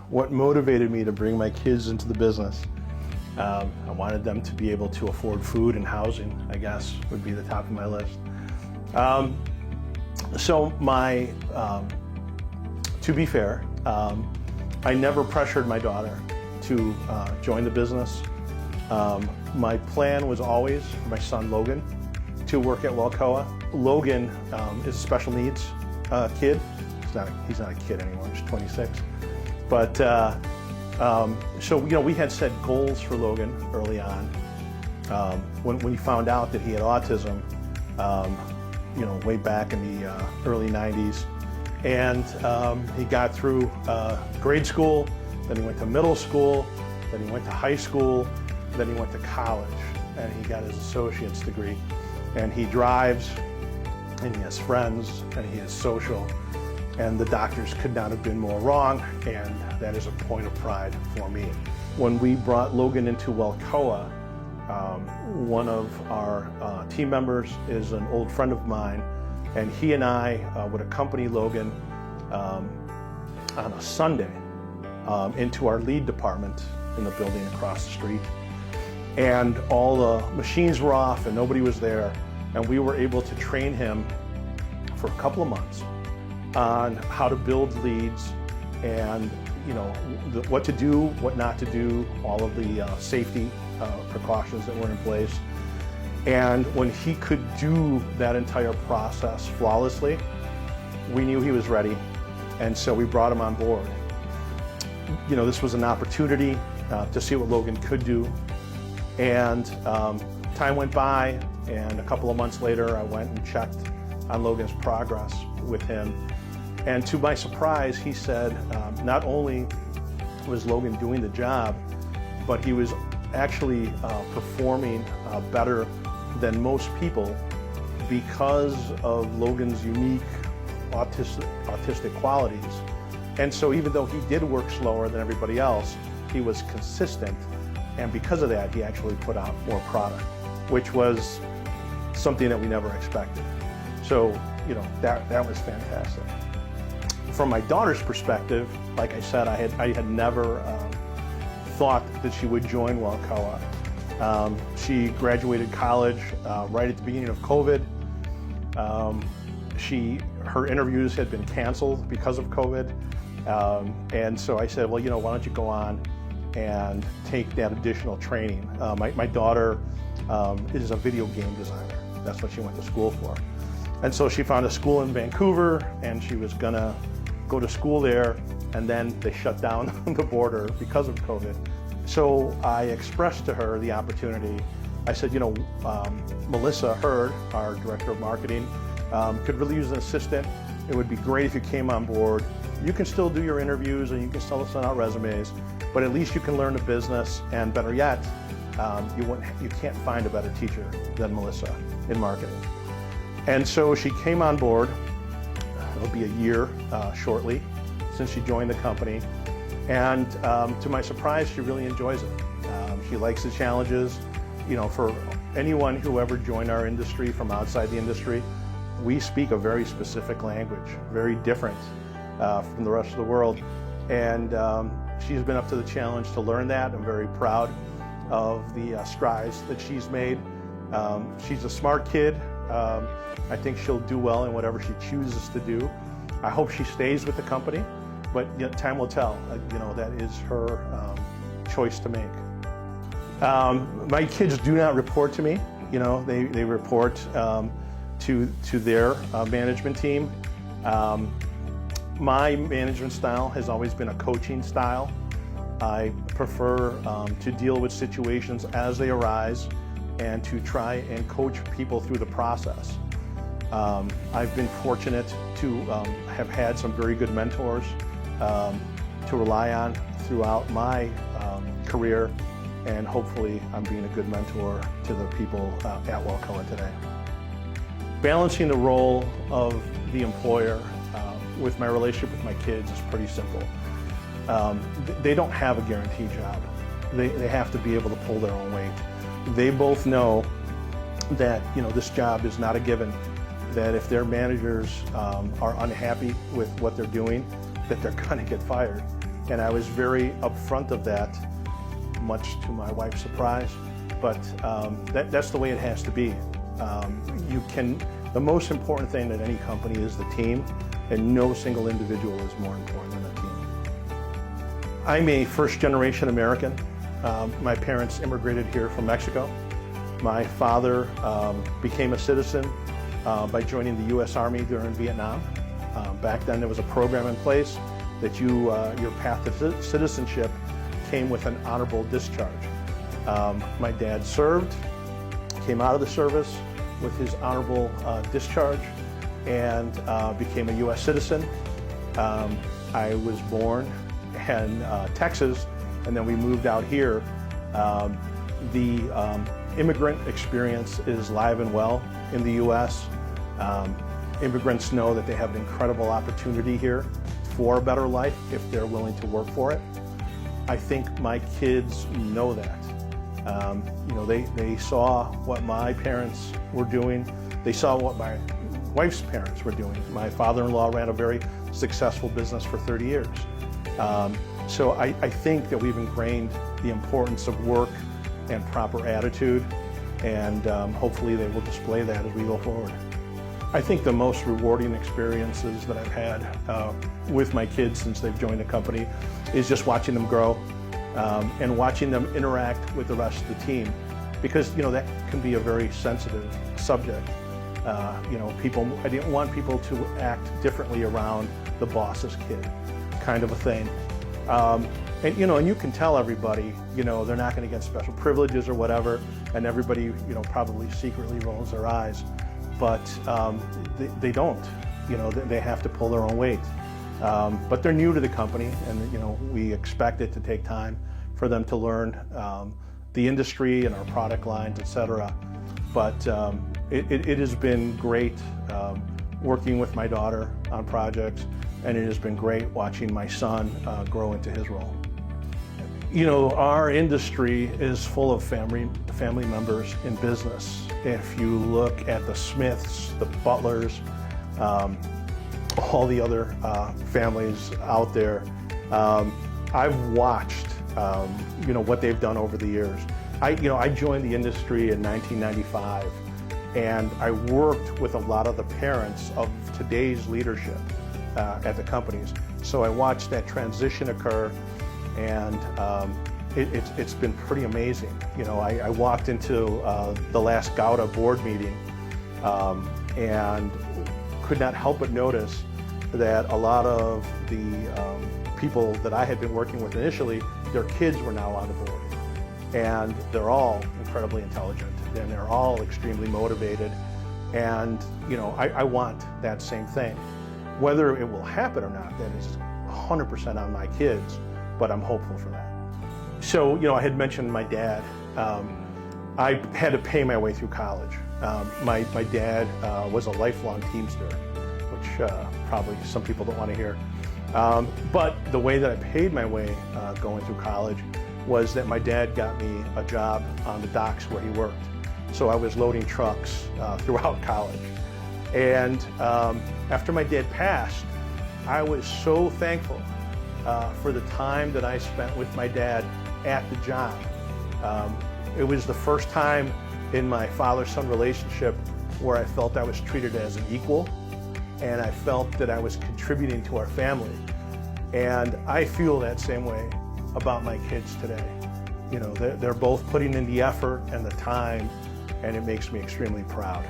what motivated me to bring my kids into the business. I wanted them to be able to afford food and housing, I guess, would be the top of my list. To be fair, I never pressured my daughter to join the business. My plan was always for my son Logan to work at Weldcoa. Logan is a special needs kid. He's not a kid anymore, he's 26. But we had set goals for Logan early on. When we found out that he had autism, way back in the early 90s. And he got through grade school, then he went to middle school, then he went to high school, then he went to college, and he got his associate's degree. And he drives, and he has friends, and he is social. And the doctors could not have been more wrong, and that is a point of pride for me. When we brought Logan into Weldcoa, one of our team members is an old friend of mine, and he and I would accompany Logan on a Sunday into our lead department in the building across the street. And all the machines were off and nobody was there, and we were able to train him for a couple of months on how to build leads and what to do, what not to do, all of the safety precautions that were in place. And when he could do that entire process flawlessly, we knew he was ready, and so we brought him on board. This was an opportunity to see what Logan could do, and time went by, and a couple of months later I went and checked on Logan's progress with him. And to my surprise, he said not only was Logan doing the job, but he was actually performing better than most people because of Logan's unique autistic qualities. And so even though he did work slower than everybody else, he was consistent, and because of that, he actually put out more product, which was something that we never expected. So, that was fantastic. From my daughter's perspective, like I said, I had never thought that she would join Weldcoa. She graduated college right at the beginning of COVID. Her interviews had been canceled because of COVID. And so I said, well, why don't you go on and take that additional training? My daughter is a video game designer. That's what she went to school for. And so she found a school in Vancouver, and she was gonna go to school there, and then they shut down the border because of COVID. So I expressed to her the opportunity. I said, Melissa Hurd, our director of marketing, could really use an assistant. It would be great if you came on board. You can still do your interviews and you can still send out resumes, but at least you can learn the business, and better yet, you can't find a better teacher than Melissa in marketing. And so she came on board. It'll be a year shortly since she joined the company. And to my surprise, she really enjoys it. She likes the challenges. For anyone who ever joined our industry from outside the industry, we speak a very specific language, very different from the rest of the world. And she's been up to the challenge to learn that. I'm very proud of the strides that she's made. She's a smart kid. I think she'll do well in whatever she chooses to do. I hope she stays with the company, but time will tell. That is her choice to make. My kids do not report to me. They report to their management team. My management style has always been a coaching style. I prefer to deal with situations as they arise and to try and coach people through the process. I've been fortunate to have had some very good mentors to rely on throughout my career, and hopefully I'm being a good mentor to the people at Weldcoa today. Balancing the role of the employer with my relationship with my kids is pretty simple. They don't have a guaranteed job. They have to be able to pull their own weight. They both know that this job is not a given, that if their managers are unhappy with what they're doing, that they're going to get fired. And I was very upfront of that, much to my wife's surprise, but that's the way it has to be. The most important thing at any company is the team, and no single individual is more important than the team. I'm a first-generation American. My parents immigrated here from Mexico. My father became a citizen by joining the U.S. Army during Vietnam. Back then there was a program in place that your path to citizenship came with an honorable discharge. My dad served, came out of the service with his honorable discharge, and became a U.S. citizen. I was born in Texas, and then we moved out here. The immigrant experience is live and well in the U.S. Immigrants know that they have an incredible opportunity here for a better life if they're willing to work for it. I think my kids know that. They saw what my parents were doing. They saw what my wife's parents were doing. My father-in-law ran a very successful business for 30 years. So I think that we've ingrained the importance of work and proper attitude, and hopefully they will display that as we go forward. I think the most rewarding experiences that I've had with my kids since they've joined the company is just watching them grow and watching them interact with the rest of the team, because that can be a very sensitive subject. I didn't want people to act differently around the boss's kid, kind of a thing. And you can tell everybody, they're not going to get special privileges or whatever, and everybody, probably secretly rolls their eyes, but they don't. They have to pull their own weight. But they're new to the company, and we expect it to take time for them to learn the industry and our product lines, etc. But it has been great working with my daughter on projects, and it has been great watching my son grow into his role. Our industry is full of family members in business. If you look at the Smiths, the Butlers, all the other families out there, I've watched what they've done over the years. I joined the industry in 1995, and I worked with a lot of the parents of today's leadership at the companies. So I watched that transition occur, and it's been pretty amazing. I walked into the last GAWDA board meeting and could not help but notice that a lot of the people that I had been working with initially, their kids were now on the board. And they're all incredibly intelligent, and they're all extremely motivated. And I want that same thing. Whether it will happen or not, that is 100% on my kids, but I'm hopeful for that. So, I had mentioned my dad. I had to pay my way through college. My dad was a lifelong Teamster, which probably some people don't want to hear. But the way that I paid my way going through college was that my dad got me a job on the docks where he worked. So I was loading trucks throughout college. And after my dad passed, I was so thankful for the time that I spent with my dad at the job. It was the first time in my father-son relationship where I felt I was treated as an equal, and I felt that I was contributing to our family. And I feel that same way about my kids today. They're both putting in the effort and the time, and it makes me extremely proud.